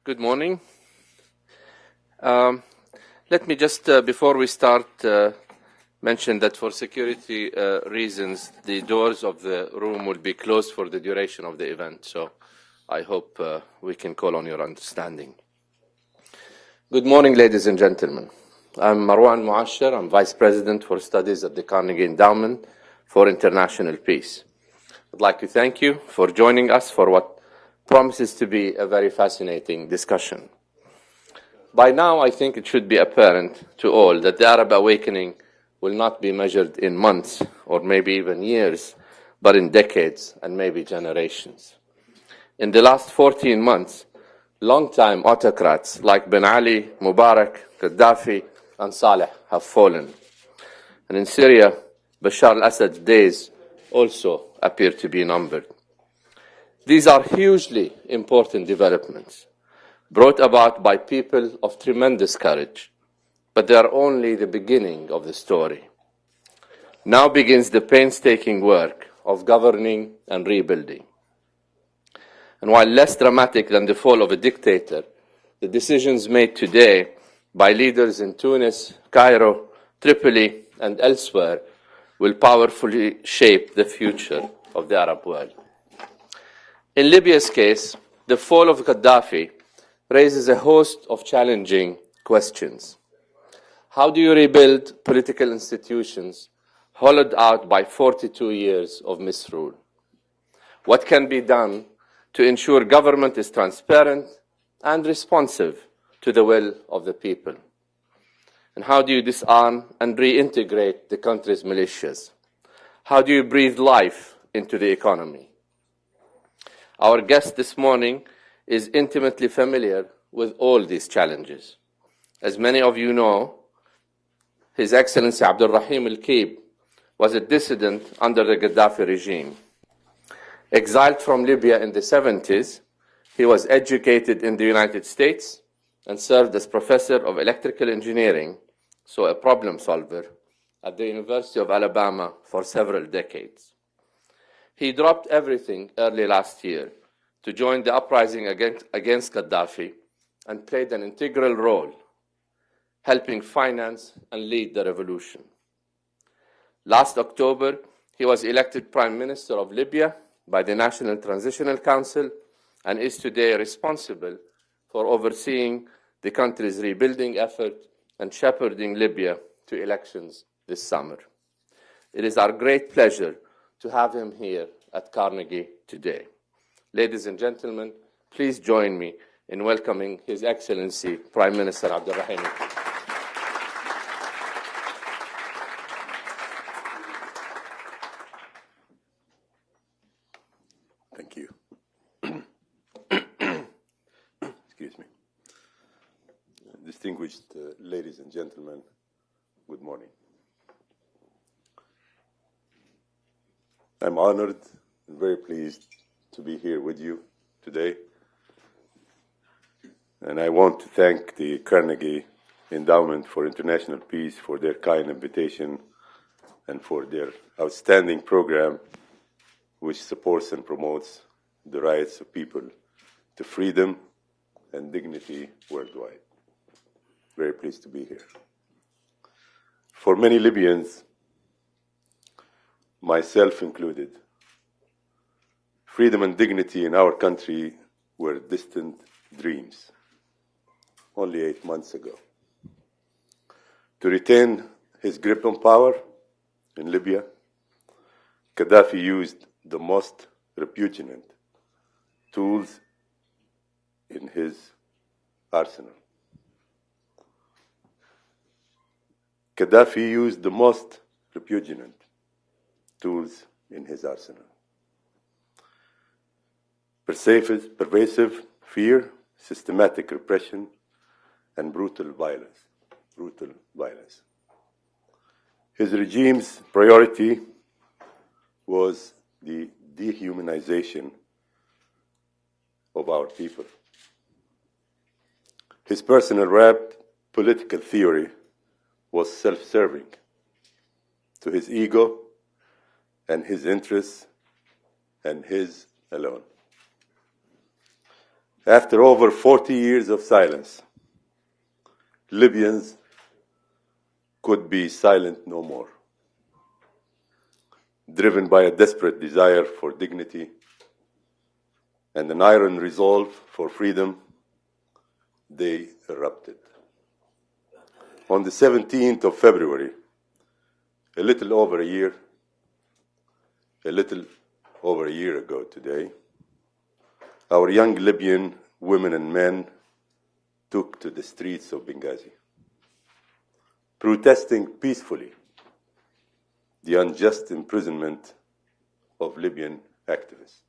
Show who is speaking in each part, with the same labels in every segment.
Speaker 1: Good morning. Let me just, before we start, mention that for security reasons, the doors of the room will be closed for the duration of the event. So I hope we can call on your understanding. Good morning, ladies and gentlemen. I'm Marwan. I'm Vice President for Studies at the Carnegie Endowment for International Peace. I'd like to thank you for joining us for what promises to be a very fascinating discussion. By now, I think it should be apparent to all that the Arab awakening will not be measured in months or maybe even years, but in decades and maybe generations. In the last 14 months, long-time autocrats like Ben Ali, Mubarak, Gaddafi, and Saleh have fallen. And in Syria, Bashar al-Assad's days also appear to be numbered. These are hugely important developments, brought about by people of tremendous courage, but they are only the beginning of the story. Now begins the painstaking work of governing and rebuilding. And while less dramatic than the fall of a dictator, the decisions made today by leaders in Tunis, Cairo, Tripoli, and elsewhere will powerfully shape the future of the Arab world. In Libya's case, the fall of Gaddafi raises a host of challenging questions. How do you rebuild political institutions hollowed out by 42 years of misrule? What can be done to ensure government is transparent and responsive to the will of the people? And how do you disarm and reintegrate the country's militias? How do you breathe life into the economy? Our guest this morning is intimately familiar with all these challenges. As many of you know, His Excellency Abdel-Rahim El Keib was a dissident under the Gaddafi regime. Exiled from Libya in the 70s, he was educated in the United States and served as professor of electrical engineering, so a problem solver, at the University of Alabama for several decades. He dropped everything early last year to join the uprising against Gaddafi and played an integral role, helping finance and lead the revolution. Last October, he was elected Prime Minister of Libya by the National Transitional Council and is today responsible for overseeing the country's rebuilding effort and shepherding Libya to elections this summer. It is our great pleasure to have him here at Carnegie today. Ladies and gentlemen, please join me in welcoming His Excellency Prime Minister Abdel-Rahim El Keib.
Speaker 2: Thank you. Excuse me. Distinguished ladies and gentlemen, good morning. I'm honored and very pleased to be here with you today. And I want to thank the Carnegie Endowment for International Peace for their kind invitation and for their outstanding program, which supports and promotes the rights of people to freedom and dignity worldwide. Very pleased to be here. For many Libyans, myself included, freedom and dignity in our country were distant dreams only 8 months ago. To retain his grip on power in Libya, Gaddafi used the most repugnant tools in his arsenal. Gaddafi used the most repugnant tools in his arsenal. Pervasive fear, systematic repression, and brutal violence. His regime's priority was the dehumanization of our people. His personal wrapped political theory was self-serving to his ego and his interests and his alone. After over 40 years of silence, Libyans could be silent no more. Driven by a desperate desire for dignity and an iron resolve for freedom, they erupted. On the 17th of February, a little over a year ago today, our young Libyan women and men took to the streets of Benghazi, protesting peacefully the unjust imprisonment of Libyan activists.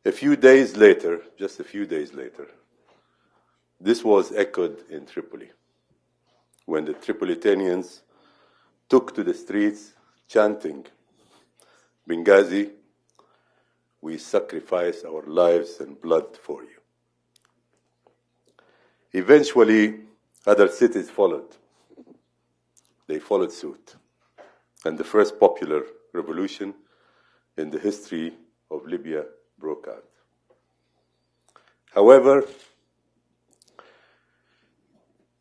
Speaker 2: Just a few days later, this was echoed in Tripoli, when the Tripolitanians took to the streets chanting, "Benghazi, we sacrifice our lives and blood for you." Eventually, other cities followed. They followed suit, and the first popular revolution in the history of Libya broke out. However,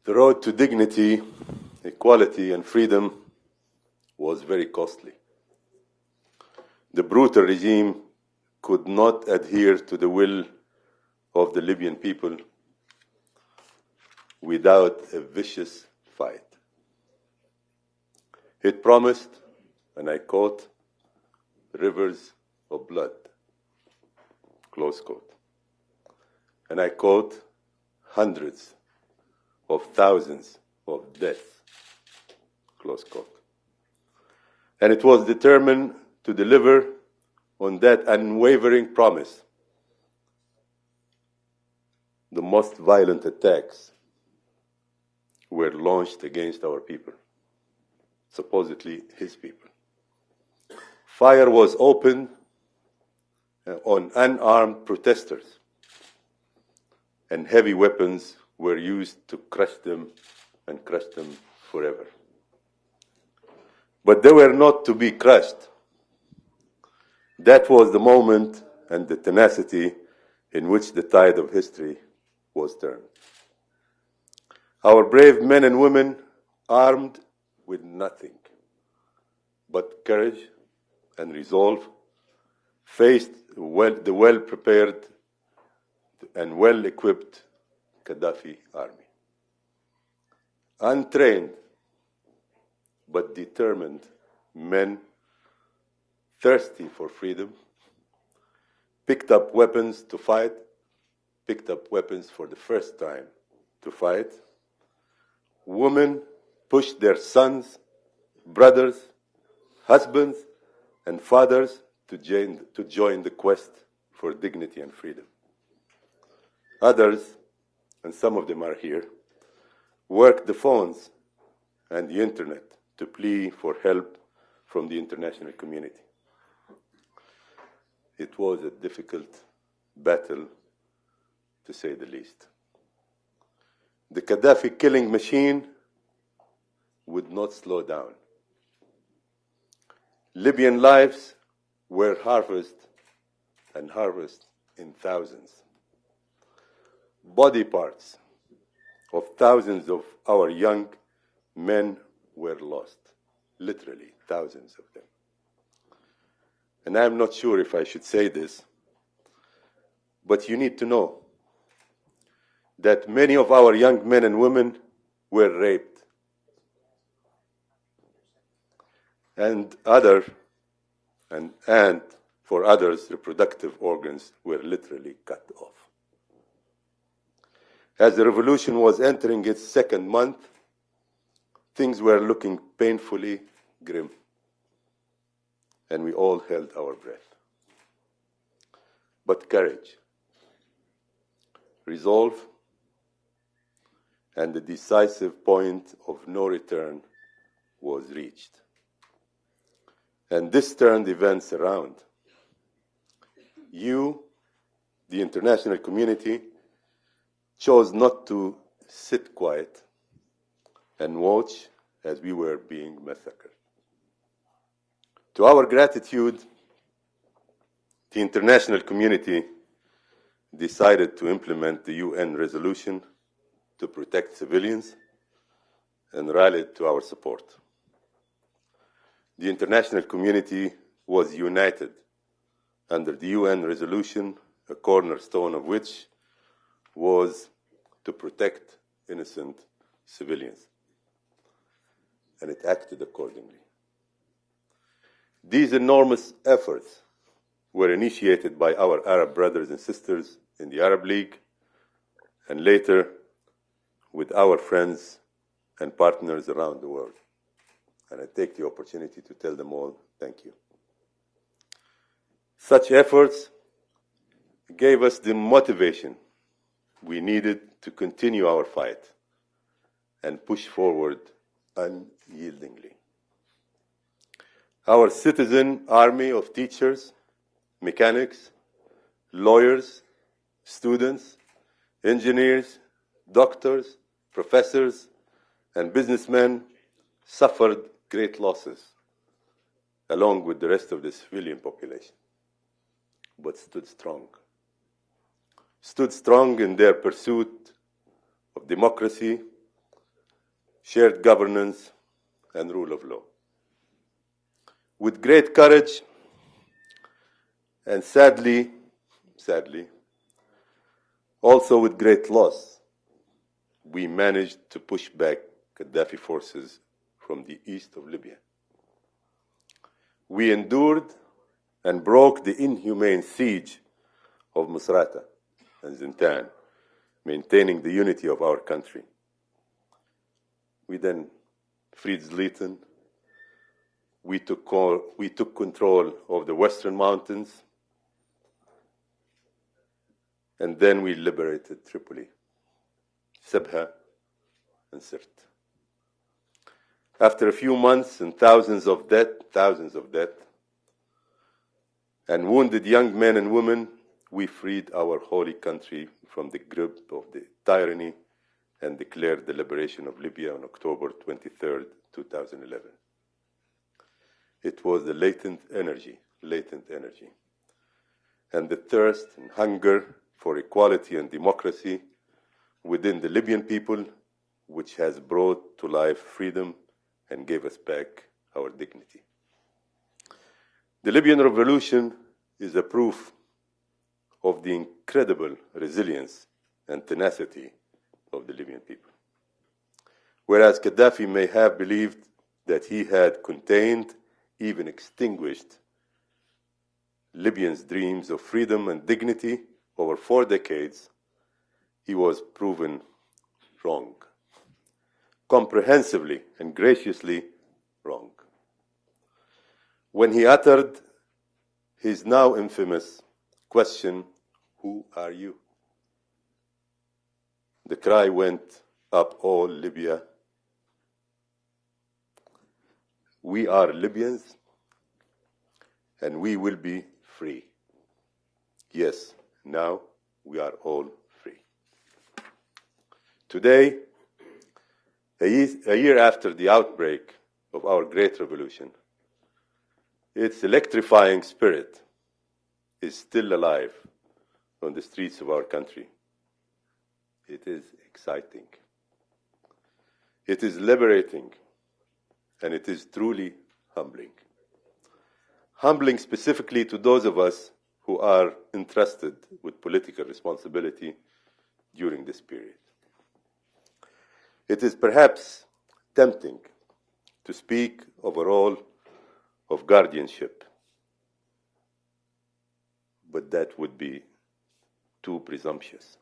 Speaker 2: the road to dignity, equality, and freedom was very costly. The brutal regime could not adhere to the will of the Libyan people without a vicious fight. It promised, and I quote, "rivers of blood," close quote. And I quote, "hundreds of thousands of deaths," close quote. And it was determined to deliver on that unwavering promise. The most violent attacks were launched against our people, supposedly his people. Fire was opened on unarmed protesters, and heavy weapons were used to crush them and crush them forever. But they were not to be crushed. That was the moment and the tenacity in which the tide of history was turned. Our brave men and women, armed with nothing but courage and resolve, faced the well-prepared and well-equipped Gaddafi army. Untrained but determined men, thirsty for freedom, picked up weapons to fight, picked up weapons for the first time to fight. Women pushed their sons, brothers, husbands, and fathers to join the quest for dignity and freedom. Others, and some of them are here, worked the phones and the internet to plea for help from the international community. It was a difficult battle, to say the least. The Gaddafi killing machine would not slow down. Libyan lives were harvested in thousands. Body parts of thousands of our young men were lost, literally thousands of them. And I'm not sure if I should say this, but you need to know that many of our young men and women were raped, and for others, reproductive organs were literally cut off. As the revolution was entering its second month, things were looking painfully grim, and we all held our breath. But courage, resolve, and the decisive point of no return was reached. And this turned events around. You, the international community, chose not to sit quiet and watch as we were being massacred. To our gratitude, the international community decided to implement the UN resolution to protect civilians and rallied to our support. The international community was united under the UN resolution, a cornerstone of which was to protect innocent civilians, and it acted accordingly. These enormous efforts were initiated by our Arab brothers and sisters in the Arab League, and later with our friends and partners around the world. And I take the opportunity to tell them all, thank you. Such efforts gave us the motivation we needed to continue our fight and push forward unyieldingly. Our citizen army of teachers, mechanics, lawyers, students, engineers, doctors, professors, and businessmen suffered great losses, along with the rest of the civilian population, but stood strong. Stood strong in their pursuit of democracy, shared governance, and rule of law. With great courage, and sadly, also with great loss, we managed to push back Gaddafi forces from the east of Libya. We endured and broke the inhumane siege of Misrata and Zintan, maintaining the unity of our country. We then freed Zliten. We took control of the Western Mountains, and then we liberated Tripoli, Sabha, and Sirte. After a few months and thousands of death, and wounded young men and women, we freed our holy country from the grip of the tyranny and declared the liberation of Libya on October 23rd, 2011. It was the latent energy, and the thirst and hunger for equality and democracy within the Libyan people which has brought to life freedom and gave us back our dignity. The Libyan revolution is a proof of the incredible resilience and tenacity of the Libyan people. Whereas Gaddafi may have believed that he had contained, even extinguished, Libyans' dreams of freedom and dignity over 4 decades, he was proven wrong. Comprehensively and graciously wrong. When he uttered his now infamous question, "Who are you?" the cry went up all Libya. We are Libyans, and we will be free. Yes, now we are all free. Today, a year after the outbreak of our great revolution, its electrifying spirit is still alive on the streets of our country. It is exciting. It is liberating, and it is truly humbling. Humbling specifically to those of us who are entrusted with political responsibility during this period. It is perhaps tempting to speak of a role of guardianship, but that would be too presumptuous.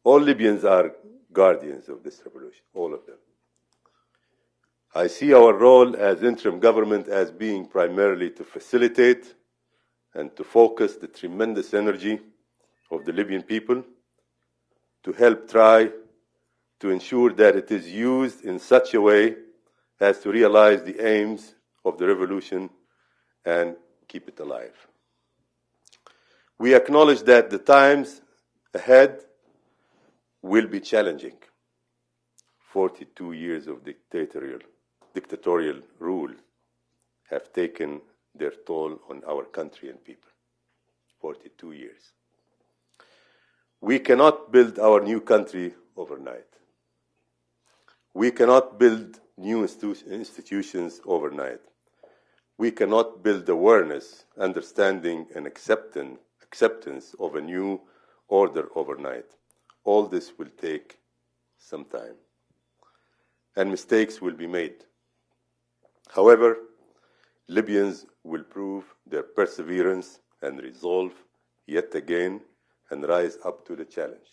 Speaker 2: All Libyans are guardians of this revolution, all of them. I see our role as interim government as being primarily to facilitate and to focus the tremendous energy of the Libyan people to help try to ensure that it is used in such a way as to realize the aims of the revolution and keep it alive. We acknowledge that the times ahead will be challenging. 42 years of dictatorial rule have taken their toll on our country and people. 42 years. We cannot build our new country overnight. We cannot build new institutions overnight. We cannot build awareness, understanding, and acceptance of a new order overnight. All this will take some time, and mistakes will be made. However, Libyans will prove their perseverance and resolve yet again and rise up to the challenge.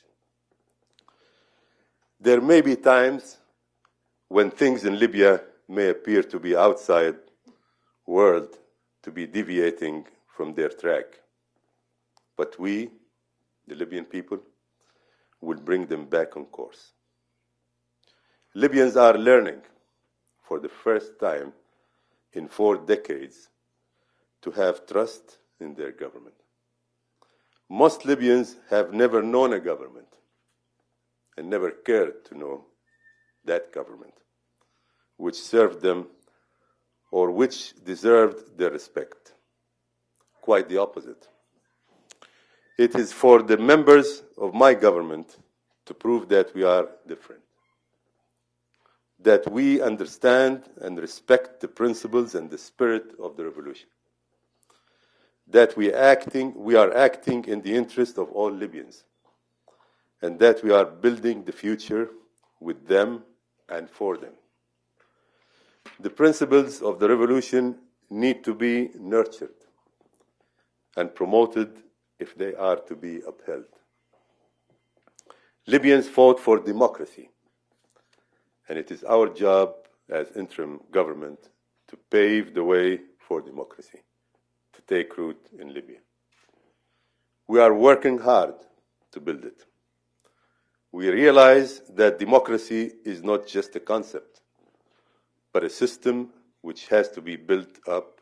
Speaker 2: There may be times when things in Libya may appear to be outside world, to be deviating from their track. But we, the Libyan people, will bring them back on course. Libyans are learning for the first time in 4 decades to have trust in their government. Most Libyans have never known a government and never cared to know that government, which served them or which deserved their respect. Quite the opposite. It is for the members of my government to prove that we are different, that we understand and respect the principles and the spirit of the revolution, that we are acting in the interest of all Libyans, and that we are building the future with them and for them. The principles of the revolution need to be nurtured and promoted if they are to be upheld. Libyans fought for democracy, and it is our job as interim government to pave the way for democracy to take root in Libya. We are working hard to build it. We realize that democracy is not just a concept, but a system which has to be built up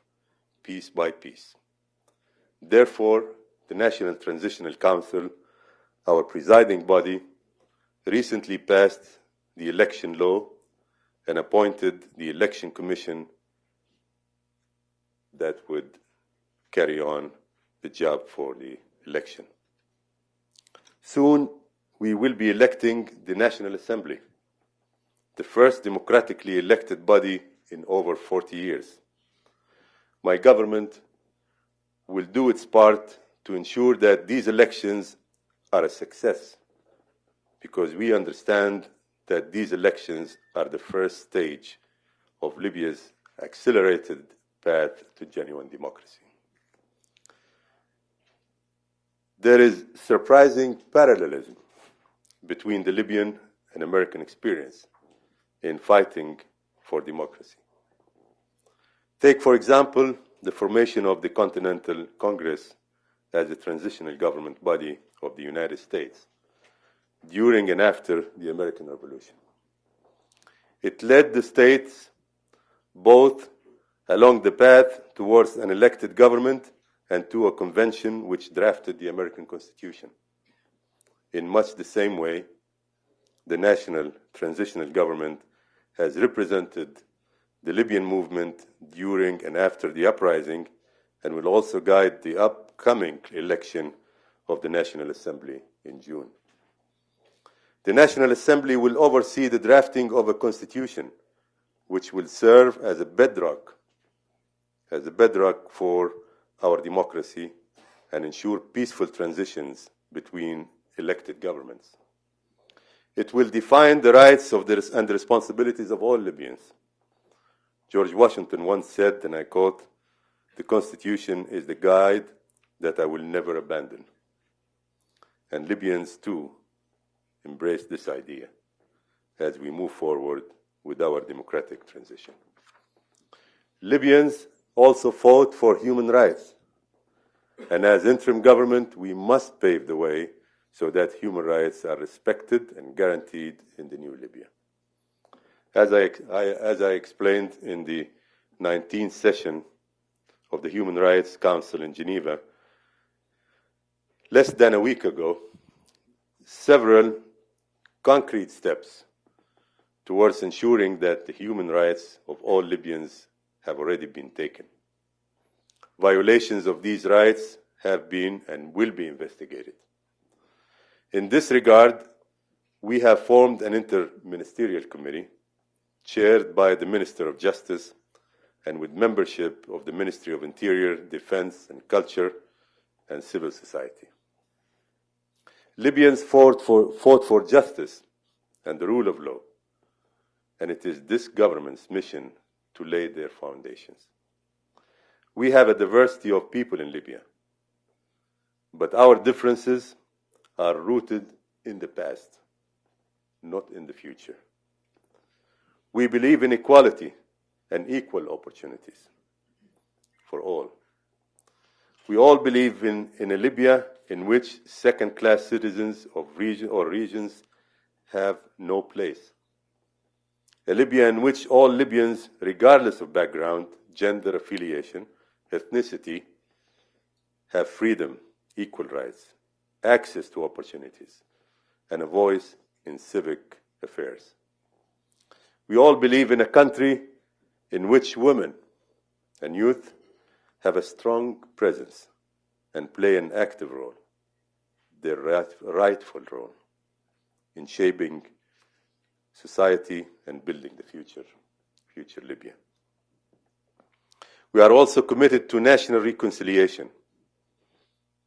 Speaker 2: piece by piece. Therefore, the National Transitional Council, our presiding body, recently passed the election law and appointed the election commission that would carry on the job for the election. Soon, we will be electing the National Assembly, the first democratically elected body in over 40 years. My government will do its part to ensure that these elections are a success, because we understand that these elections are the first stage of Libya's accelerated path to genuine democracy. There is surprising parallelism between the Libyan and American experience in fighting for democracy. Take, for example, the formation of the Continental Congress as a transitional government body of the United States during and after the American Revolution. It led the states both along the path towards an elected government and to a convention which drafted the American Constitution. In much the same way, the National Transitional Government has represented the Libyan movement during and after the uprising and will also guide the upcoming election of the National Assembly in June. The National Assembly will oversee the drafting of a constitution which will serve as a bedrock for our democracy and ensure peaceful transitions between elected governments. It will define the rights and the responsibilities of all Libyans. George Washington once said, and I quote, "The Constitution is the guide that I will never abandon." And Libyans, too, embrace this idea as we move forward with our democratic transition. Libyans also fought for human rights, and as interim government, we must pave the way so that human rights are respected and guaranteed in the new Libya. As I explained in the 19th session of the Human Rights Council in Geneva, less than a week ago, several concrete steps towards ensuring that the human rights of all Libyans have already been taken. Violations of these rights have been and will be investigated. In this regard, we have formed an inter-ministerial committee chaired by the Minister of Justice and with membership of the Ministry of Interior, Defense and Culture and civil society. Libyans fought for justice and the rule of law, and it is this government's mission to lay their foundations. We have a diversity of people in Libya, but our differences are rooted in the past, not in the future. We believe in equality and equal opportunities for all. We all believe in a Libya in which second-class citizens of regions have no place. A Libya in which all Libyans, regardless of background, gender affiliation, ethnicity, have freedom, equal rights, access to opportunities, and a voice in civic affairs. We all believe in a country in which women and youth have a strong presence and play an active role, their rightful role, in shaping society and building the future Libya. We are also committed to national reconciliation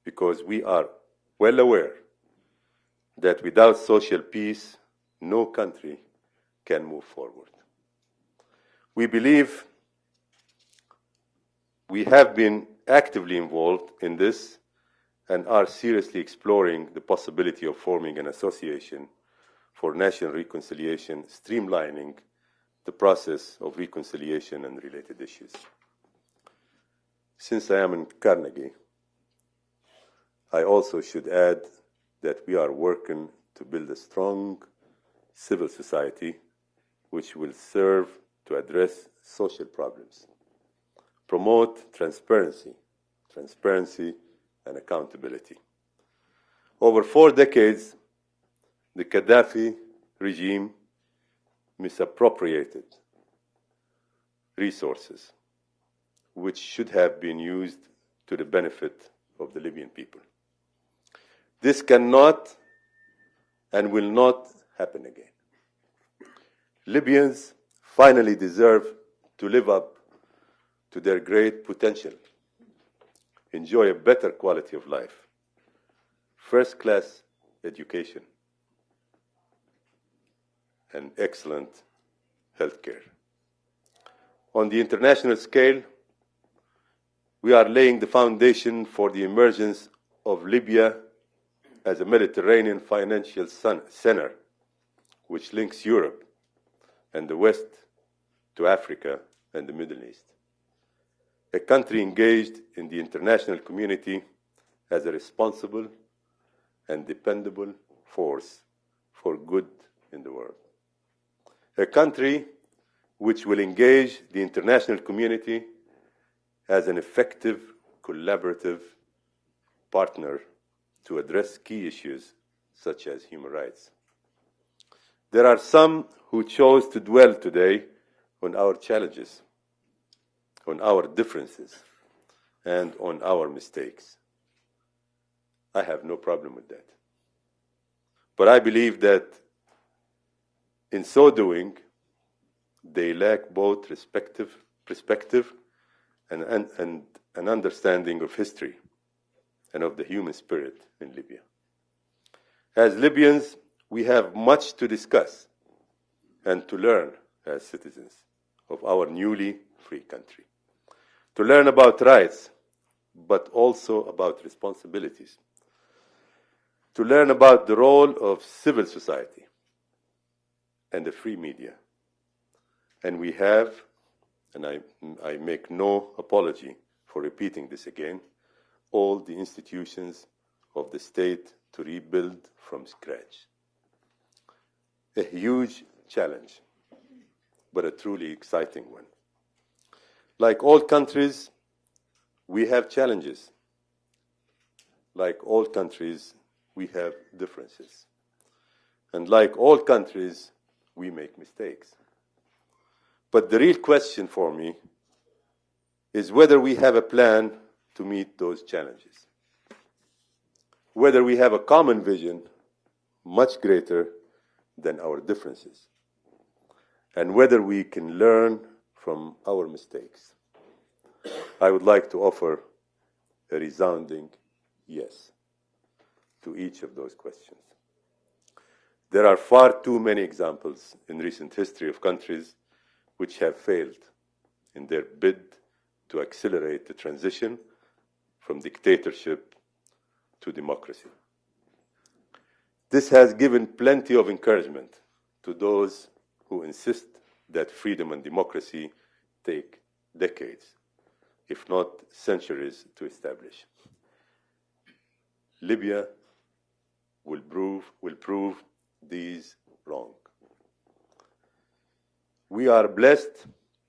Speaker 2: because we are well aware that without social peace, no country can move forward. We believe we have been actively involved in this and are seriously exploring the possibility of forming an association for national reconciliation, streamlining the process of reconciliation and related issues. Since I am in Carnegie, I also should add that we are working to build a strong civil society which will serve to address social problems, promote transparency and accountability. Over 4 decades, the Gaddafi regime misappropriated resources which should have been used to the benefit of the Libyan people. This cannot and will not happen again. Libyans finally deserve to live up to their great potential, enjoy a better quality of life, first-class education, and excellent health care. On the international scale, we are laying the foundation for the emergence of Libya as a Mediterranean financial center which links Europe and the West to Africa and the Middle East. A country engaged in the international community as a responsible and dependable force for good in the world. A country which will engage the international community as an effective, collaborative partner to address key issues such as human rights. There are some who chose to dwell today on our challenges, on our differences, and on our mistakes. I have no problem with that. But I believe that in so doing, they lack both perspective and an understanding of history and of the human spirit in Libya. As Libyans, we have much to discuss and to learn as citizens of our newly free country. To learn about rights, but also about responsibilities. To learn about the role of civil society and the free media. And we have, and I make no apology for repeating this again, all the institutions of the state to rebuild from scratch. A huge challenge, but a truly exciting one. Like all countries, we have challenges. Like all countries, we have differences. And like all countries, we make mistakes. But the real question for me is whether we have a plan to meet those challenges. Whether we have a common vision much greater than our differences, and whether we can learn from our mistakes. I would like to offer a resounding yes to each of those questions. There are far too many examples in recent history of countries which have failed in their bid to accelerate the transition from dictatorship to democracy. This has given plenty of encouragement to those who insist that freedom and democracy take decades, if not centuries, to establish. Libya will prove these wrong. We are blessed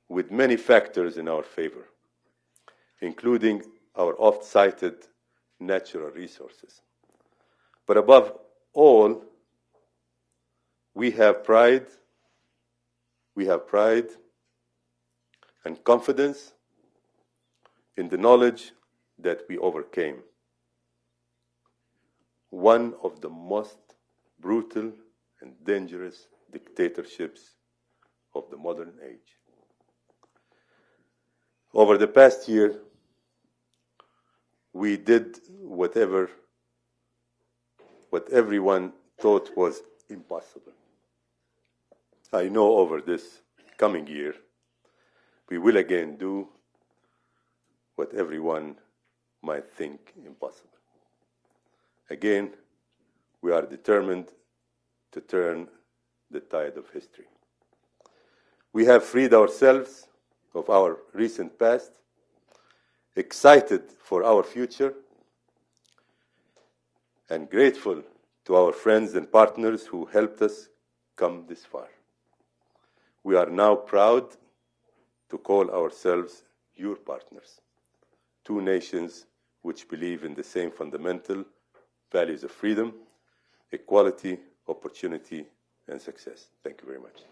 Speaker 2: with many factors in our favor, including our oft-cited natural resources. But above all, we have pride and confidence in the knowledge that we overcame one of the most brutal and dangerous dictatorships of the modern age. Over the past year, we did what everyone thought was impossible. I know over this coming year, we will again do what everyone might think impossible. Again, we are determined to turn the tide of history. We have freed ourselves of our recent past, excited for our future, and grateful to our friends and partners who helped us come this far. We are now proud to call ourselves your partners, two nations which believe in the same fundamental values of freedom, equality, opportunity, and success. Thank you very much.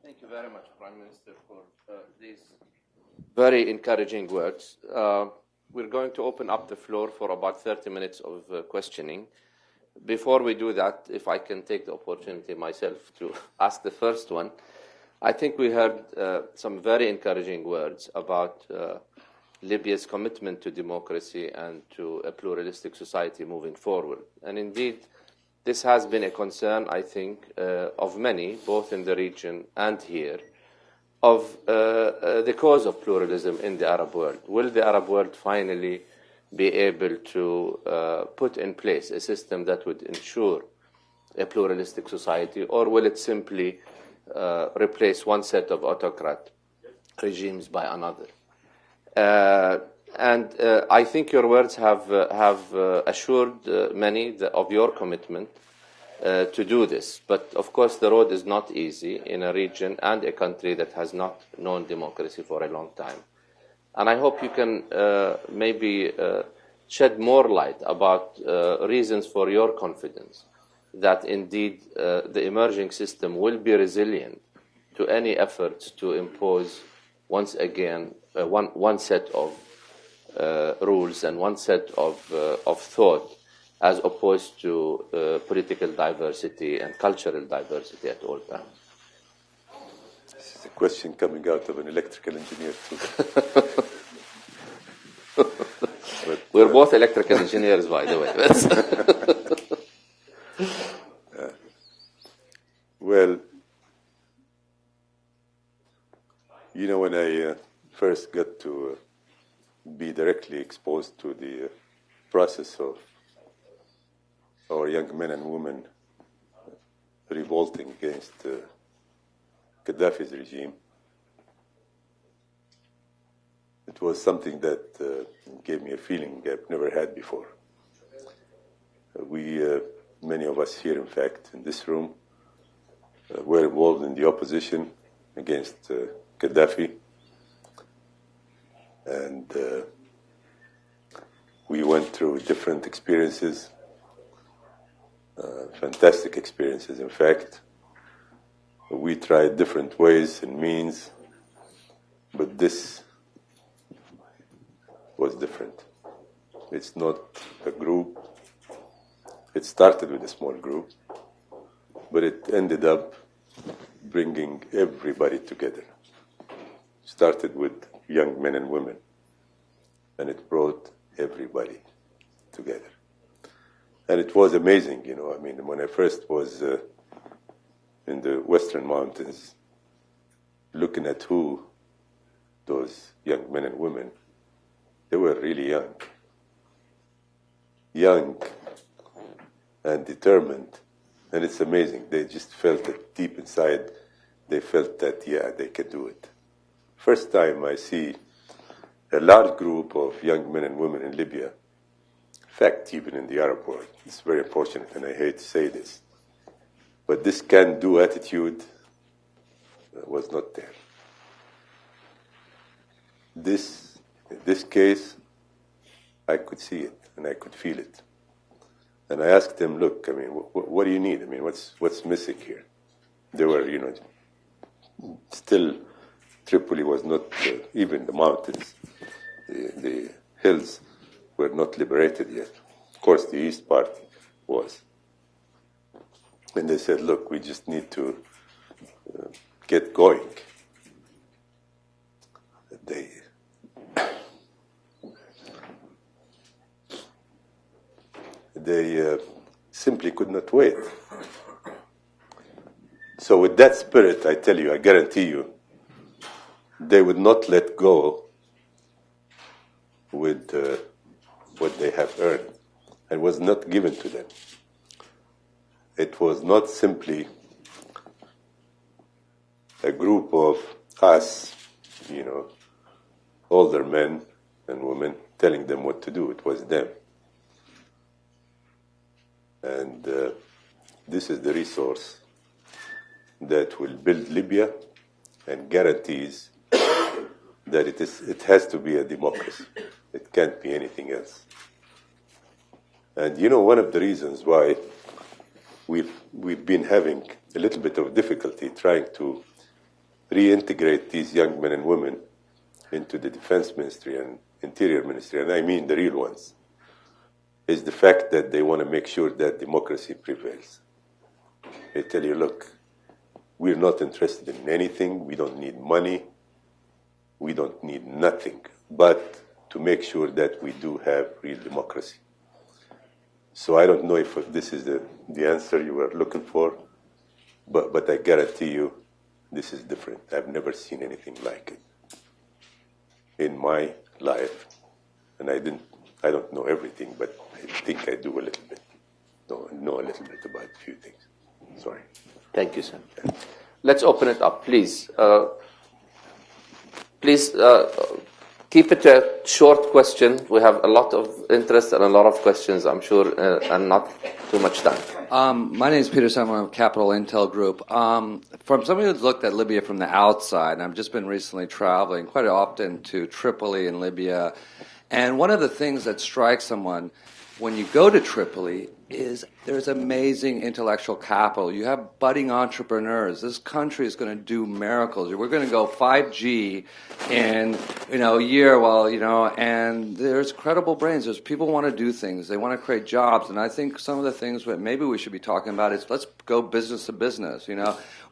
Speaker 1: Thank you very much, Prime Minister, for these very encouraging words. We're going to open up the floor for about 30 minutes of questioning. Before we do that, if I can take the opportunity myself to ask the first one, I think we heard some very encouraging words about Libya's commitment to democracy and to a pluralistic society moving forward. And indeed, this has been a concern, I think, of many, both in the region and here, of the cause of pluralism in the Arab world. Will the Arab world finally be able to put in place a system that would ensure a pluralistic society, or will it simply replace one set of autocrat regimes by another? I think your words have assured many of your commitment to do this. But of course, the road is not easy in a region and a country that has not known democracy for a long time. And I hope you can maybe shed more light about reasons for your confidence that indeed the emerging system will be resilient to any efforts to impose once again one set of rules and one set of thought, as opposed to political diversity and cultural diversity at all times.
Speaker 2: This is a question coming out of an electrical engineer too.
Speaker 1: We're both electrical engineers, by the way.
Speaker 2: Well, you know, when I first got to be directly exposed to the process of our young men and women revolting against Gaddafi's regime, it was something that gave me a feeling I've never had before. Many of us here, in fact, in this room, were involved in the opposition against Gaddafi, and we went through different experiences, fantastic experiences, in fact. We tried different ways and means, but But this was different. It's not a group. It started with a small group, but it ended up bringing everybody together. Started with young men and women, and it brought everybody together. And it was amazing, you know. I mean, when I first was in the Western Mountains, looking at those young men and women, they were really young and determined. And it's amazing. They just felt it deep inside. They felt that, yeah, they can do it. First time I see a large group of young men and women in Libya, in fact, even in the Arab world. It's very unfortunate, and I hate to say this, but this can-do attitude was not there. In this case, I could see it, and I could feel it. And I asked them, look, I mean, what do you need? I mean, what's missing here? They were, you know, still Tripoli was not, even the mountains, the hills were not liberated yet. Of course, the east part was. And they said, look, we just need to get going. They simply could not wait. So with that spirit, I tell you, I guarantee you, they would not let go with what they have earned. It was not given to them. It was not simply a group of us, you know, older men and women telling them what to do. It was them. And this is the resource that will build Libya and guarantees that it has to be a democracy. It can't be anything else. And you know, one of the reasons why we've been having a little bit of difficulty trying to reintegrate these young men and women into the Defense Ministry and Interior Ministry, and I mean the real ones, is the fact that they want to make sure that democracy prevails. They tell you, look, we're not interested in anything. We don't need money. We don't need nothing but to make sure that we do have real democracy. So I don't know if this is the answer you were looking for, but I guarantee you this is different. I've never seen anything like it in my life. And I don't know everything, but I think I do a little bit. Know a little bit about a few things. Sorry.
Speaker 1: Thank you, sir. Let's open it up, please. Please keep it a short question. We have a lot of interest and a lot of questions, I'm sure, and not too much time.
Speaker 3: My name is Peter Simon of Capital Intel Group. From somebody who's looked at Libya from the outside, and I've just been recently traveling quite often to Tripoli in Libya, and one of the things that strikes someone when you go to Tripoli is there's amazing intellectual capital. You have budding entrepreneurs. This country is going to do miracles. We're going to go 5G in a year. And there's credible brains. There's people who want to do things. They want to create jobs. And I think some of the things that maybe we should be talking about is let's go business to business.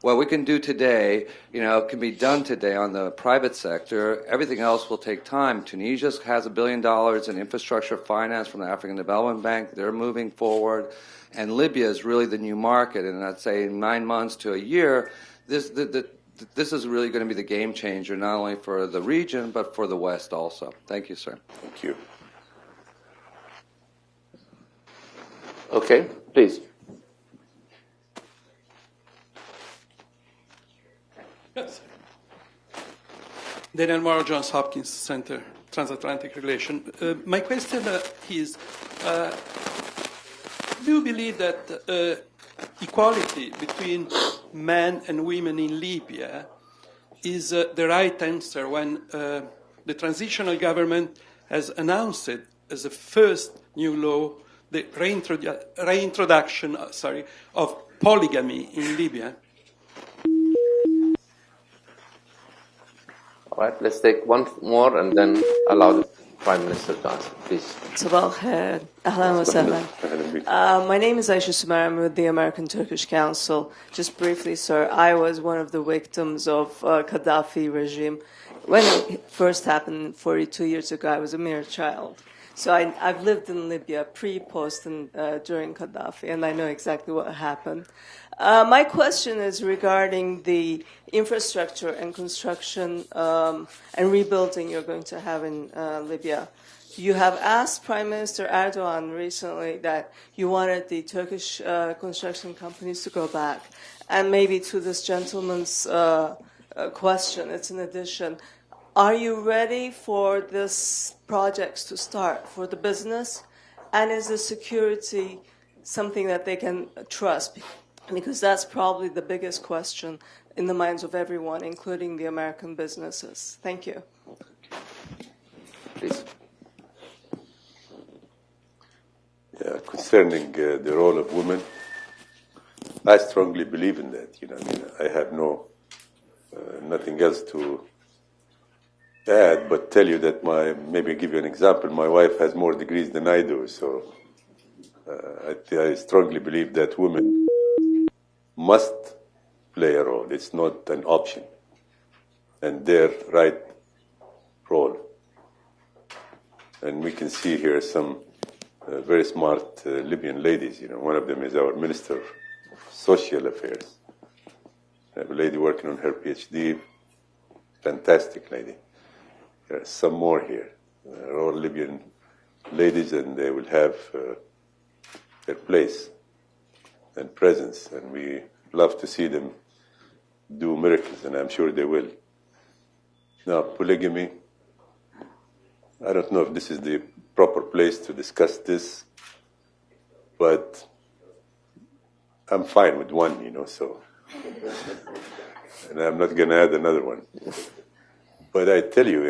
Speaker 3: What we can do today, can be done today on the private sector. Everything else will take time. Tunisia has $1 billion in infrastructure finance from the African Development Bank. They're moving forward. And Libya is really the new market. And I'd say in 9 months to a year, this is really going to be the game changer, not only for the region, but for the West also. Thank you, sir.
Speaker 2: Thank you.
Speaker 1: Okay, please.
Speaker 4: Yes. Daniel Marwan, Johns Hopkins Center, Transatlantic Relation. My question is, do you believe that equality between men and women in Libya is the right answer when the transitional government has announced it as a first new law, the reintroduction of polygamy in Libya?
Speaker 1: All right, let's take one more and then allow the Prime Minister to answer, please.
Speaker 5: صباح الخير. أهلا وسهلا. My name is Aisha Sumar. I'm with the American Turkish Council. Just briefly, sir, I was one of the victims of Gaddafi regime. When it first happened 42 years ago, I was a mere child. So I've lived in Libya pre, post, and during Gaddafi, and I know exactly what happened. My question is regarding the infrastructure and construction and rebuilding you're going to have in Libya. You have asked Prime Minister Erdogan recently that you wanted the Turkish construction companies to go back. And maybe to this gentleman's question, it's an addition. Are you ready for these projects to start for the business? And is the security something that they can trust? Because that's probably the biggest question in the minds of everyone, including the American businesses. Thank you.
Speaker 1: Please.
Speaker 2: Yeah, concerning the role of women, I strongly believe in that. I have nothing else to add, but tell you that maybe give you an example. My wife has more degrees than I do, so I strongly believe that women must play a role. It's not an option, and their right role. And we can see here some very smart Libyan ladies. One of them is our Minister of Social Affairs. I have a lady working on her PhD, fantastic lady. There are some more here. They're all Libyan ladies, and they will have their place and presence, and we love to see them do miracles, and I'm sure they will. Now, polygamy, I don't know if this is the proper place to discuss this, but I'm fine with one, so. And I'm not going to add another one. But I tell you,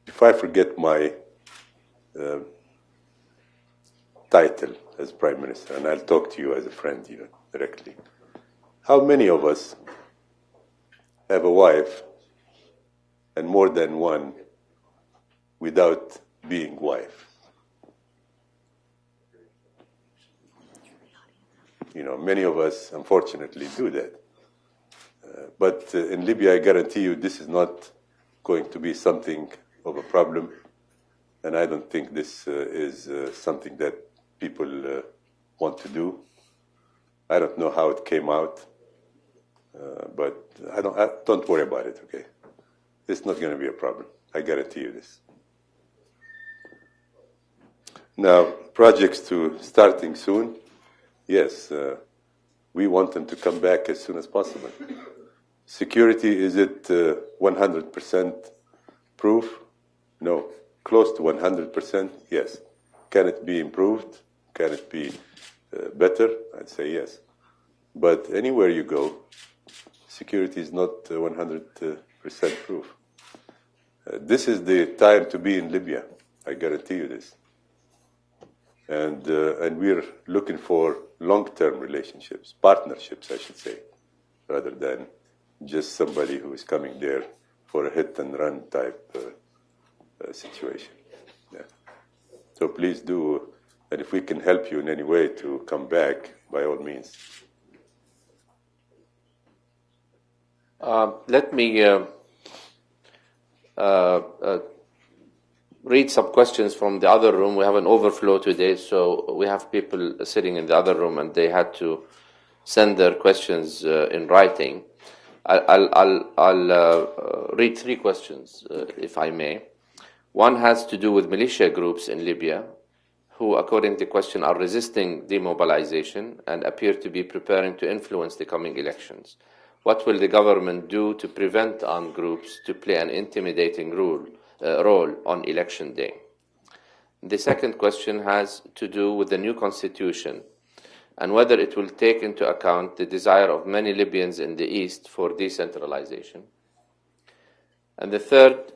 Speaker 2: if I forget my title as Prime Minister, and I'll talk to you as a friend, directly, how many of us have a wife and more than one without being wife? Many of us, unfortunately, do that. But in Libya, I guarantee you, this is not going to be something of a problem, and I don't think this is something that people want to do. I don't know how it came out, but don't worry about it, okay? It's not going to be a problem. I guarantee you this. Now, projects to starting soon. Yes, we want them to come back as soon as possible. Security, is it 100% proof? No. Close to 100%? Yes. Can it be improved? Can it be better? I'd say yes. But anywhere you go, security is not 100% proof. This is the time to be in Libya. I guarantee you this. And we're looking for long-term relationships, partnerships, I should say, rather than just somebody who is coming there for a hit-and-run type situation. Yeah. So please do, and if we can help you in any way to come back, by all means.
Speaker 1: Let me read some questions from the other room. We have an overflow today, so we have people sitting in the other room, and they had to send their questions in writing. I'll read three questions, if I may. One has to do with militia groups in Libya, who, according to the question, are resisting demobilization and appear to be preparing to influence the coming elections. What will the government do to prevent armed groups to play an intimidating role on election day? The second question has to do with the new constitution and whether it will take into account the desire of many Libyans in the East for decentralization. And the third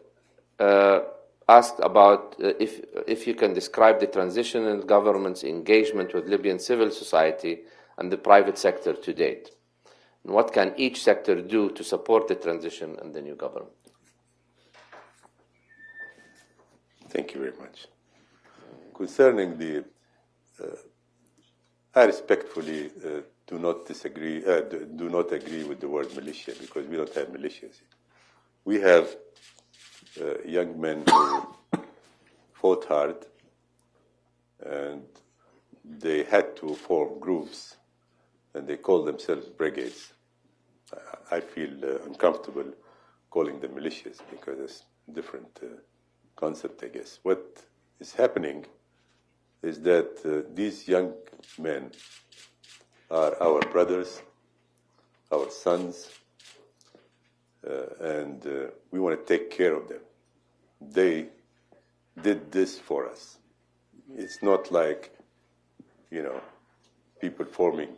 Speaker 1: asked about if you can describe the transitional government's engagement with Libyan civil society and the private sector to date. And what can each sector do to support the transition and the new government?
Speaker 2: Thank you very much. Concerning the, I respectfully do not disagree, do not agree with the word militia, because we don't have militias. We have young men who fought hard, and they had to form groups, and they call themselves brigades. I feel uncomfortable calling them militias because it's a different concept, I guess. What is happening is that these young men are our brothers, our sons, and we want to take care of them. They did this for us. It's not like, people forming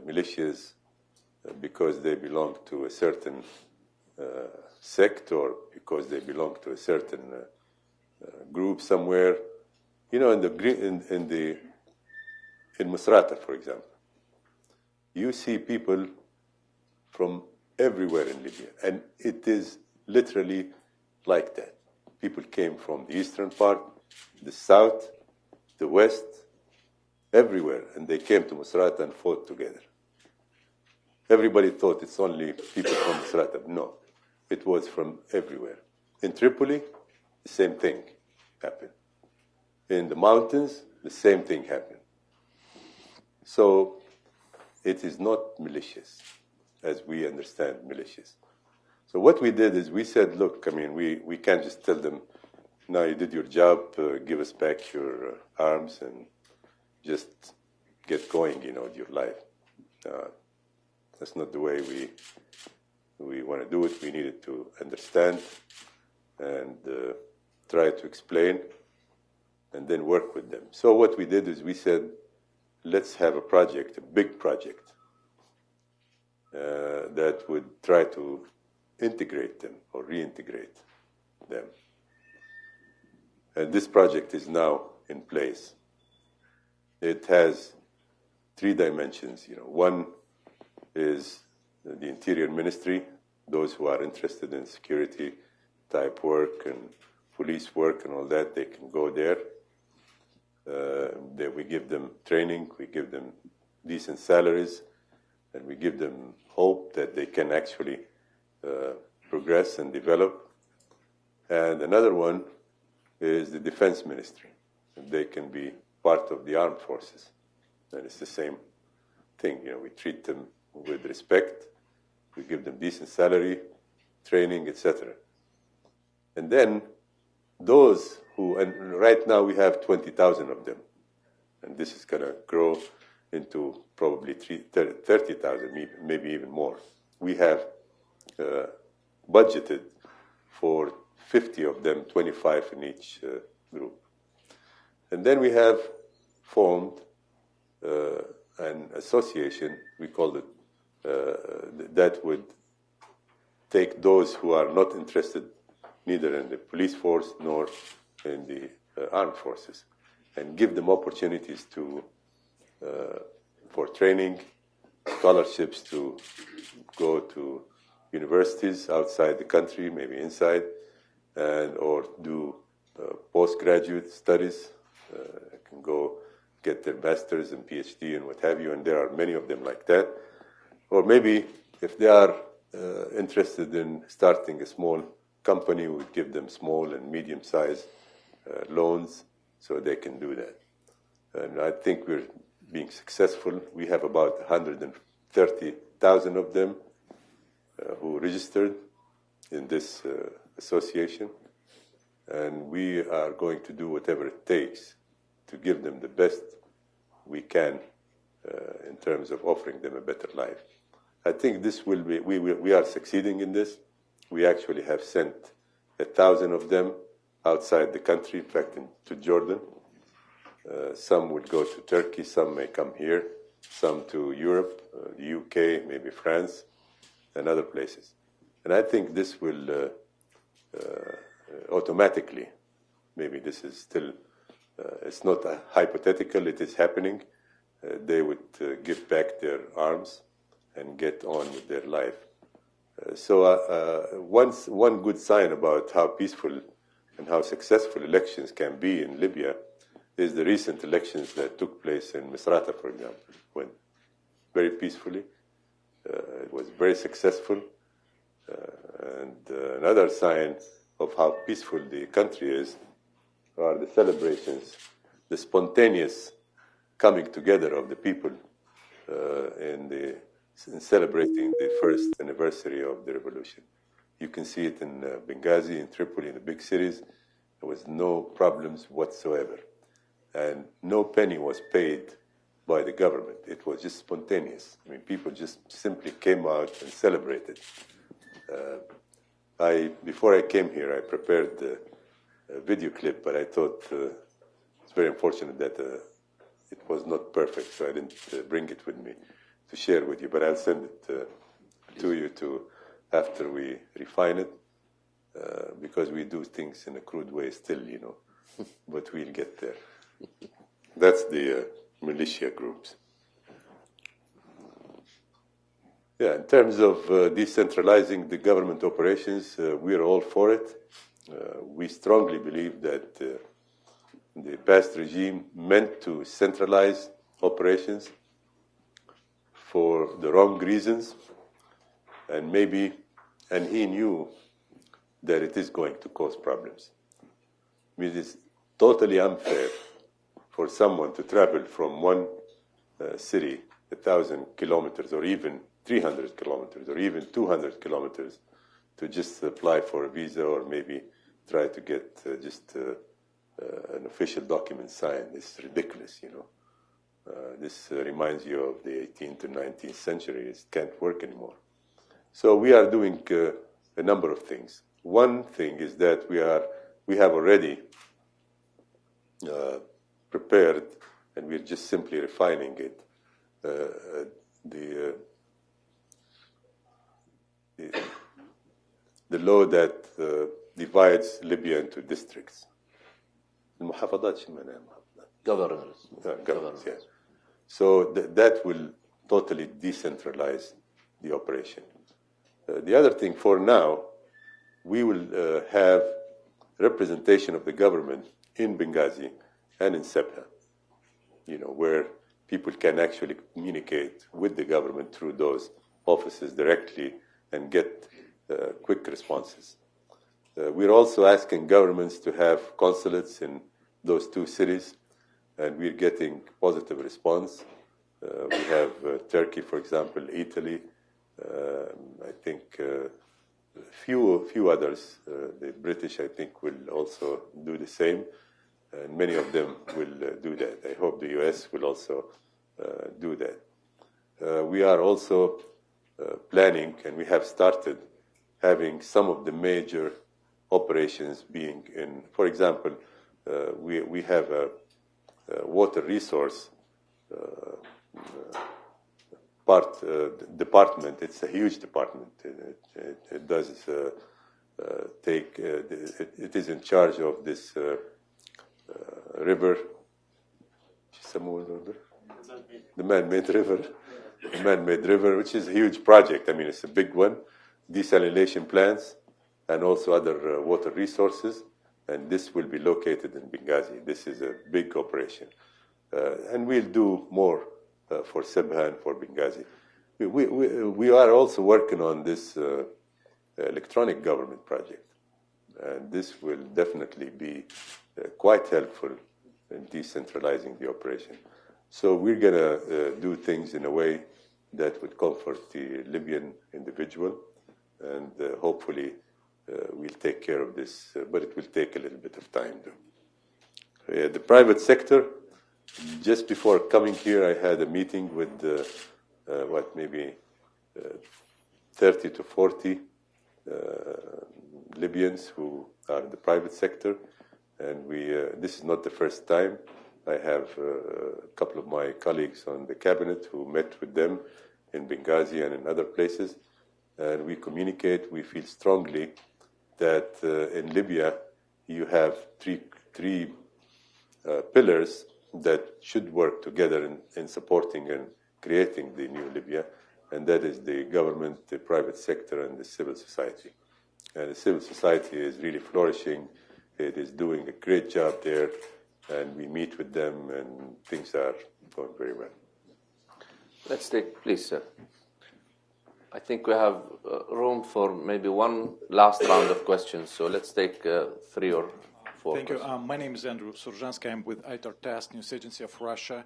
Speaker 2: militias because they belong to a certain sect or because they belong to a certain group somewhere. In Misrata, for example, you see people from everywhere in Libya, and it is literally like that. People came from the eastern part, the south, the west, everywhere, and they came to Misrata and fought together. Everybody thought it's only people from Misrata. No, it was from everywhere. In Tripoli, the same thing happened. In the mountains, the same thing happened. So it is not malicious, as we understand militias. So what we did is we said, look, we can't just tell them, now you did your job, give us back your arms and just get going, with your life. That's not the way we want to do it. We needed to understand and try to explain and then work with them. So what we did is we said, let's have a project, a big project, that would try to integrate them or reintegrate them. And this project is now in place. It has 3 dimensions. One is the Interior Ministry, those who are interested in security type work and police work and all that, they can go there. We give them training, we give them decent salaries, and we give them hope that they can actually progress and develop. And another one is the Defense Ministry. They can be part of the armed forces. And it's the same thing. We treat them with respect, we give them decent salary, training, etc. And then those and right now we have 20,000 of them, and this is going to grow into probably 30,000, maybe even more. We have budgeted for 50 of them, 25 in each group. And then we have formed an association, we call it, that would take those who are not interested neither in the police force nor in the armed forces and give them opportunities for training, scholarships to go to universities outside the country, maybe inside, or do postgraduate studies, can go get their master's and PhD and what have you, and there are many of them like that. Or maybe if they are interested in starting a small company, we would give them small and medium-sized loans so they can do that. And I think we're being successful. We have about 130,000 of them who registered in this association, and we are going to do whatever it takes to give them the best we can in terms of offering them a better life. I think this will be, we are succeeding in this. We actually have sent 1,000 of them outside the country, in fact, to Jordan. Some would go to Turkey, some may come here, some to Europe, the UK, maybe France, and other places. And I think this will automatically, maybe this is still, it's not a hypothetical, it is happening. They would give back their arms and get on with their life. One good sign about how peaceful and how successful elections can be in Libya is the recent elections that took place in Misrata, for example, went very peacefully. It was very successful. Another sign of how peaceful the country is are the celebrations, the spontaneous coming together of the people in celebrating the first anniversary of the revolution. You can see it in Benghazi, in Tripoli, in the big cities. There was no problems whatsoever. And no penny was paid by the government. It was just spontaneous. I mean, people just simply came out and celebrated. Before I came here, I prepared a video clip, but I thought it's very unfortunate that it was not perfect, so I didn't bring it with me to share with you. But I'll send it to you after we refine it, because we do things in a crude way still, but we'll get there. That's the militia groups. Yeah, in terms of decentralizing the government operations, we're all for it. We strongly believe that the past regime meant to centralize operations for the wrong reasons, and he knew that it is going to cause problems. I mean, it is totally unfair for someone to travel from one city 1,000 kilometers or even 300 kilometers or even 200 kilometers to just apply for a visa or maybe try to get an official document signed. It's ridiculous, This reminds you of the 18th and 19th century. It can't work anymore. So we are doing a number of things. One thing is that we have already prepared, and we're just simply refining it, the law that divides Libya into districts.
Speaker 1: Governors.
Speaker 2: Governors, yes. So that will totally decentralize the operation. The other thing, for now, we will have representation of the government in Benghazi and in Sebha, where people can actually communicate with the government through those offices directly and get quick responses. We're also asking governments to have consulates in those two cities, and we're getting positive response. We have Turkey, for example, Italy, I think few others. The British, I think, will also do the same, and many of them will do that. I hope the U.S. will also do that. We are also planning, and we have started having some of the major operations being in, for example, we have a water resource department. It's a huge department. It does it is in charge of this river, the man-made river, which is a huge project. I mean, it's a big one. Desalination plants and also other water resources, and this will be located in Benghazi. This is a big operation. And we'll do more for Sebha and for Benghazi. We are also working on this electronic government project, and this will definitely be quite helpful in decentralizing the operation. So we're going to do things in a way that would comfort the Libyan individual, and hopefully we'll take care of this, but it will take a little bit of time, though. The private sector, just before coming here, I had a meeting with maybe 30 to 40 Libyans who are in the private sector, and this is not the first time. I have a couple of my colleagues on the cabinet who met with them in Benghazi and in other places, and we communicate. We feel strongly that in Libya you have three pillars that should work together in supporting and creating the new Libya. and that is the government, the private sector, and the civil society. And the civil society is really flourishing. It is doing a great job there, and we meet with them, and things are going very well.
Speaker 1: Let's take, please, sir. I think we have room for maybe one last round of questions, so let's take 3 or 4
Speaker 6: Thank
Speaker 1: questions.
Speaker 6: you. My name is Andrew Surzhansky. I'm with ITAR-TASS, News Agency of Russia.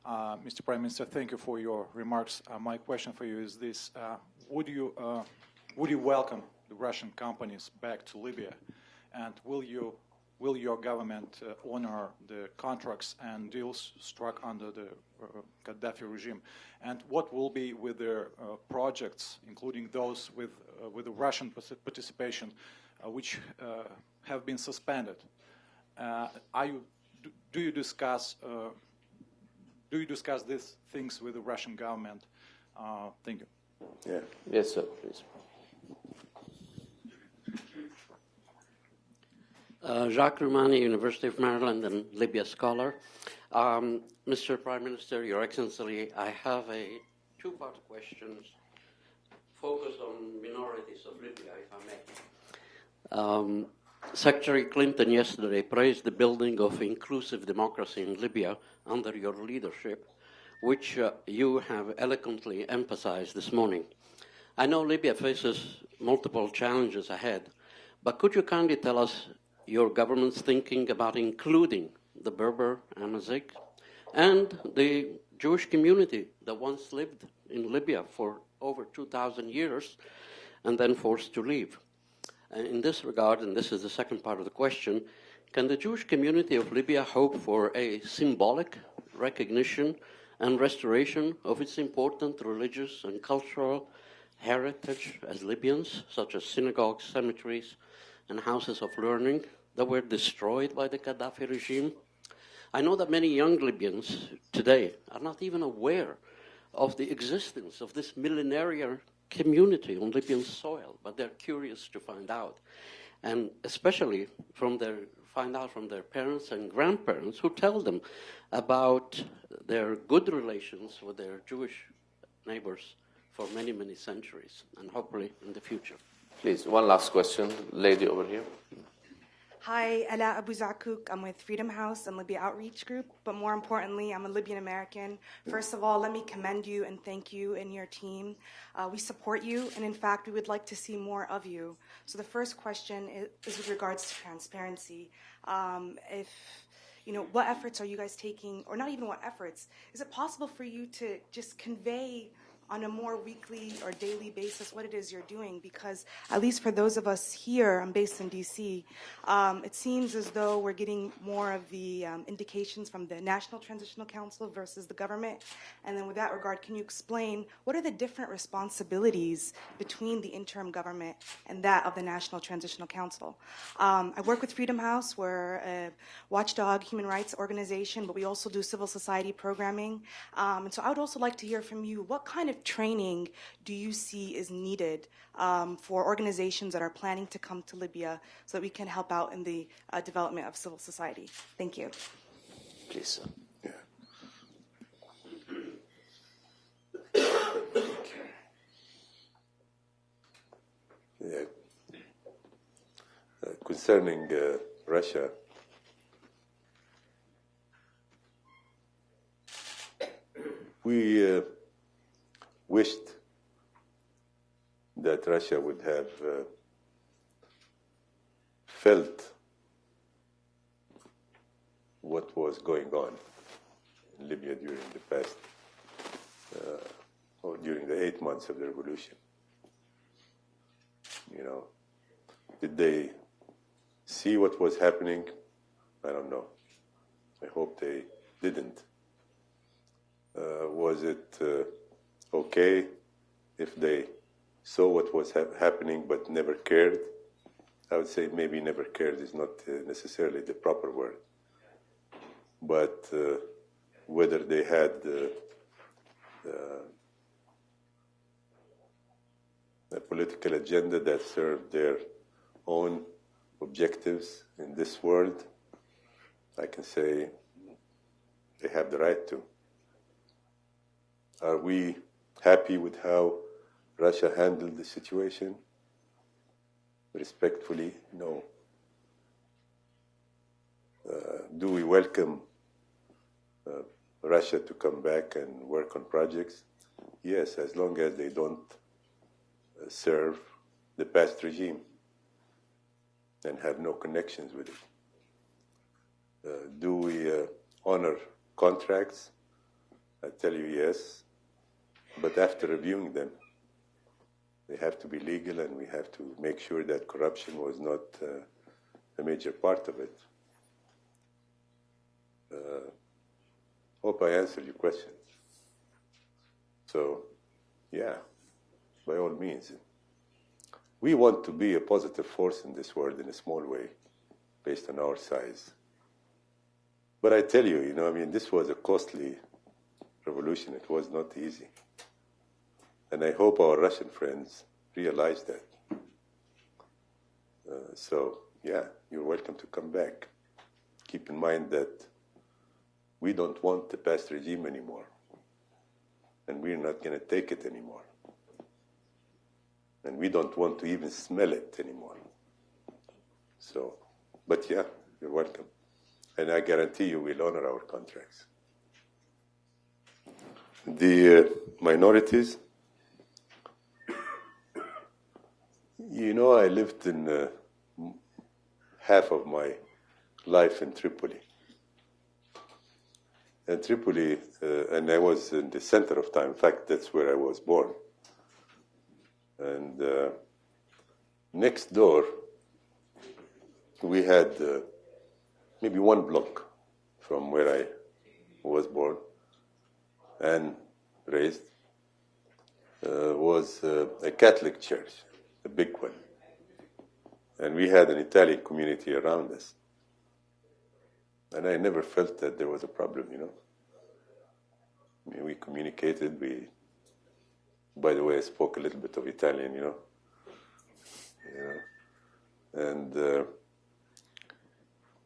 Speaker 6: Mr. Prime Minister, thank you for your remarks. My question for you is this. Would you welcome the Russian companies back to Libya? And will your government honor the contracts and deals struck under the Gaddafi regime? And what will be with their projects, including those with the Russian participation, which have been suspended? Do you discuss these things with the Russian government? Thank you.
Speaker 2: Yeah.
Speaker 1: Yes, sir, please.
Speaker 7: Jacques Rumani, University of Maryland, and Libya scholar. Mr. Prime Minister, Your Excellency, I have a two-part question focused on minorities of Libya, if I may. Secretary Clinton yesterday praised the building of inclusive democracy in Libya under your leadership, which you have eloquently emphasized this morning. I know Libya faces multiple challenges ahead, but could you kindly tell us your government's thinking about including the Berber, Amazigh, and the Jewish community that once lived in Libya for over 2,000 years and then forced to leave? And in this regard, and this is the second part of the question, can the Jewish community of Libya hope for a symbolic recognition and restoration of its important religious and cultural heritage as Libyans, such as synagogues, cemeteries, and houses of learning that were destroyed by the Gaddafi regime? I know that many young Libyans today are not even aware of the existence of this millenarian community on Libyan soil, but they're curious to find out, and especially find out from their parents and grandparents who tell them about their good relations with their Jewish neighbors for many, many centuries, and hopefully in the future.
Speaker 1: Please, one last question. Lady over here.
Speaker 8: Hi, Ala Abu Zakuk. I'm with Freedom House and Libya Outreach Group, but more importantly, I'm a Libyan American. First of all, let me commend you and thank you and your team. We support you, and in fact, we would like to see more of you. So the first question is with regards to transparency. What efforts are you guys taking, or not even what efforts? Is it possible for you to just convey on a more weekly or daily basis what it is you're doing? Because at least for those of us here, I'm based in D.C., it seems as though we're getting more of the indications from the National Transitional Council versus the government. And then with that regard, can you explain what are the different responsibilities between the interim government and that of the National Transitional Council? I work with Freedom House. We're a watchdog human rights organization, but we also do civil society programming. And so I would also like to hear from you, what kind of training do you see is needed for organizations that are planning to come to Libya so that we can help out in the development of civil society? Thank you.
Speaker 1: Please, sir.
Speaker 2: Yeah. Concerning Russia, we wished that Russia would have felt what was going on in Libya during the past, or during the 8 months of the revolution. Did they see what was happening? I don't know. I hope they didn't. Was it okay if they saw what was happening but never cared? I would say maybe never cared is not necessarily the proper word. But whether they had a political agenda that served their own objectives in this world, I can say they have the right to. Are we happy with how Russia handled the situation? Respectfully, no. Do we welcome Russia to come back and work on projects? Yes, as long as they don't serve the past regime and have no connections with it. Do we honor contracts? I tell you yes, but after reviewing them, they have to be legal, and we have to make sure that corruption was not a major part of it. Hope I answered your question. So, yeah, by all means. We want to be a positive force in this world in a small way, based on our size. But I tell you, this was a costly revolution. It was not easy. And I hope our Russian friends realize that. So, yeah, you're welcome to come back. Keep in mind that we don't want the past regime anymore. And we're not going to take it anymore. And we don't want to even smell it anymore. So, but yeah, you're welcome. And I guarantee you we'll honor our contracts. The minorities, I lived in half of my life in Tripoli. And Tripoli, and I was in the center of time. In fact, that's where I was born. And next door, we had maybe one block from where I was born and raised, was a Catholic church, a big one. And we had an Italian community around us. And I never felt that there was a problem, I mean, we communicated, by the way, I spoke a little bit of Italian, and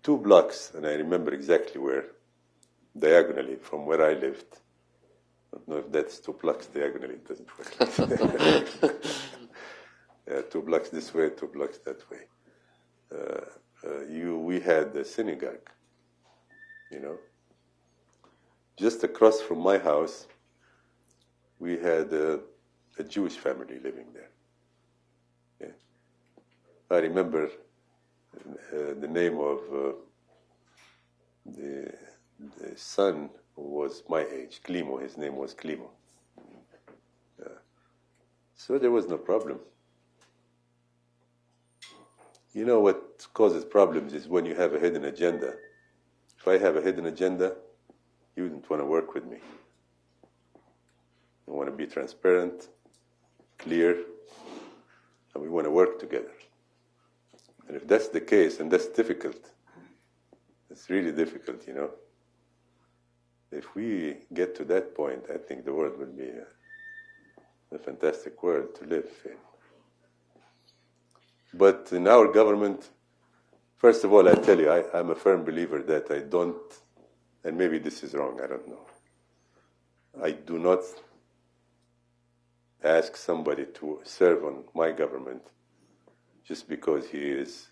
Speaker 2: 2 blocks, and I remember exactly where, diagonally from where I lived. I don't know if that's 2 blocks diagonally, it doesn't work. Yeah, 2 blocks this way, 2 blocks that way. We had a synagogue, Just across from my house, we had a Jewish family living there. Yeah. I remember the name of the son who was my age, Klimo. His name was Klimo. So there was no problem. What causes problems is when you have a hidden agenda. If I have a hidden agenda, you wouldn't want to work with me. I want to be transparent, clear, and we want to work together. And if that's the case, and that's difficult, it's really difficult, If we get to that point, I think the world will be a fantastic world to live in. But in our government, first of all, I tell you, I'm a firm believer that I don't, and maybe this is wrong, I don't know. I do not ask somebody to serve on my government just because he is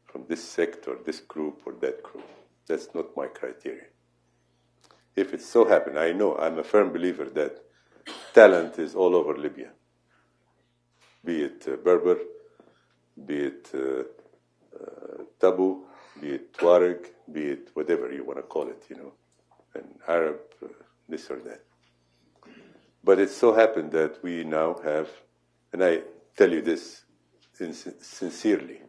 Speaker 2: from this sector, this group, or that group. That's not my criteria. If it so happens, I'm a firm believer that talent is all over Libya. Be it Berber, be it Tabu, be it Tuareg, be it whatever you want to call it, an Arab, this or that. But it so happened that we now have, and I tell you this sincerely,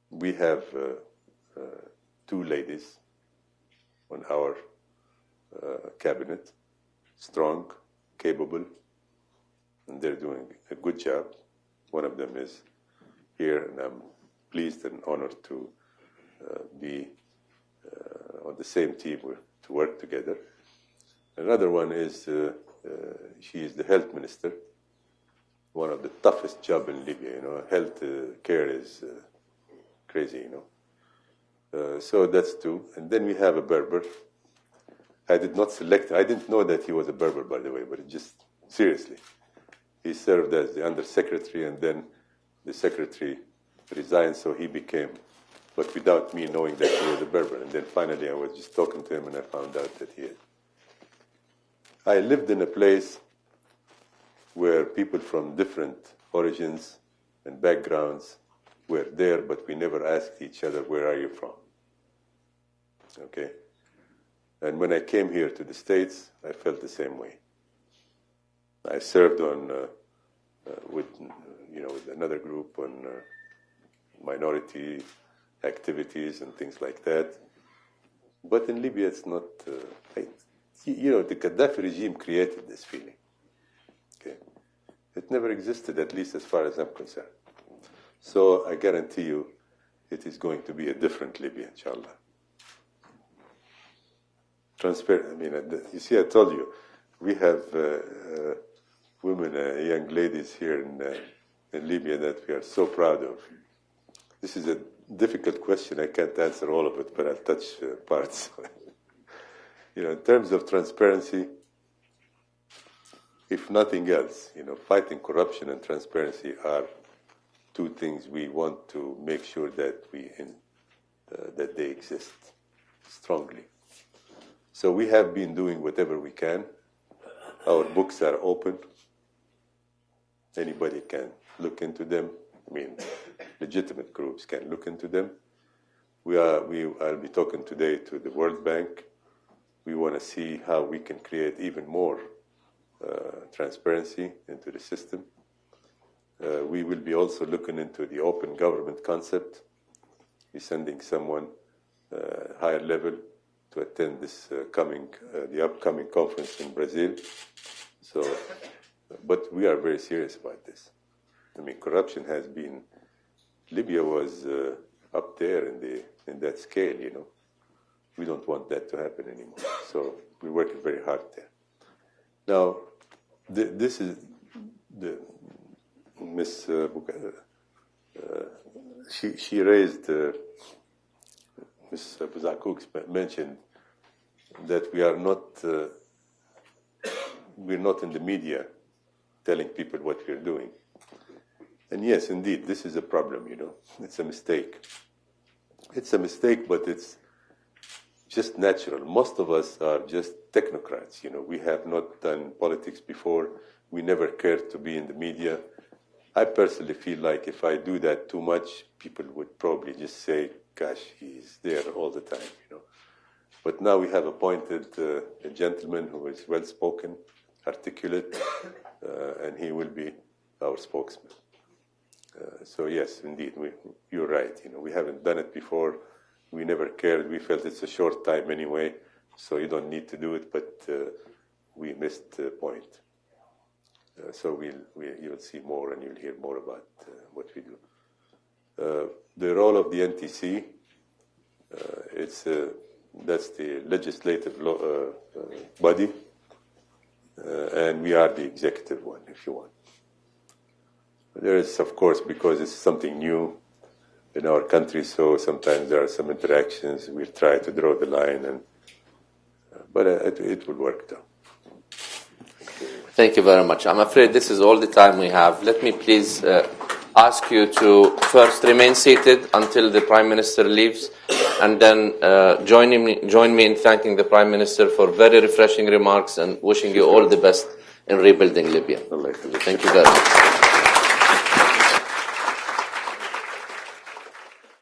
Speaker 2: we have 2 ladies on our cabinet, strong, capable, and they're doing a good job. One of them is here, and I'm pleased and honored to be on the same team to work together. Another one is, she is the health minister, one of the toughest jobs in Libya. Health care is crazy, So that's 2. And then we have a Berber, I did not select. I didn't know that he was a Berber, by the way, but just seriously. He served as the undersecretary, and then the secretary resigned, so he became, but without me knowing that he was a Berber. And then finally I was just talking to him, and I found out that he is. I lived in a place where people from different origins and backgrounds were there, but we never asked each other, where are you from? Okay? And when I came here to the States, I felt the same way. I served on with another group on minority activities and things like that. But in Libya, it's not. The Gaddafi regime created this feeling. Okay, it never existed, at least as far as I'm concerned. So I guarantee you, it is going to be a different Libya, inshallah. Transparent. I mean, you see, I told you, we have women, young ladies here in Libya that we are so proud of. This is a difficult question. I can't answer all of it, but I'll touch parts. In terms of transparency, if nothing else, fighting corruption and transparency are two things we want to make sure that that they exist strongly. So we have been doing whatever we can. Our books are open. Anybody can look into them. I mean, legitimate groups can look into them. I'll be talking today to the World Bank. We want to see how we can create even more transparency into the system. We will be also looking into the open government concept. We're sending someone higher level to attend this the upcoming conference in Brazil. So, but we are very serious about this. I mean, corruption has been. Libya was up there in that scale. We don't want that to happen anymore. So we're working very hard there. Now, this is the Miss she raised. Ms. Buzakuk mentioned that we're not in the media telling people what we're doing. And yes, indeed, this is a problem, It's a mistake. It's a mistake, but it's just natural. Most of us are just technocrats, We have not done politics before. We never cared to be in the media. I personally feel like if I do that too much, people would probably just say, gosh, he's there all the time, But now we have appointed a gentleman who is well-spoken, articulate, and he will be our spokesman. So yes, indeed, you're right. We haven't done it before. We never cared. We felt it's a short time anyway, so you don't need to do it, but we missed the point. So you'll see more and you'll hear more about what we do. The role of the NTC, that's the legislative body, and we are the executive one, if you want. There is, of course, because it's something new in our country, so sometimes there are some interactions. We'll try to draw the line, but it will work, though.
Speaker 1: Thank you very much. I'm afraid this is all the time we have. Let me please ask you to first remain seated until the Prime Minister leaves, and then join me in thanking the Prime Minister for very refreshing remarks and wishing you all the best in rebuilding Libya. Thank you very much.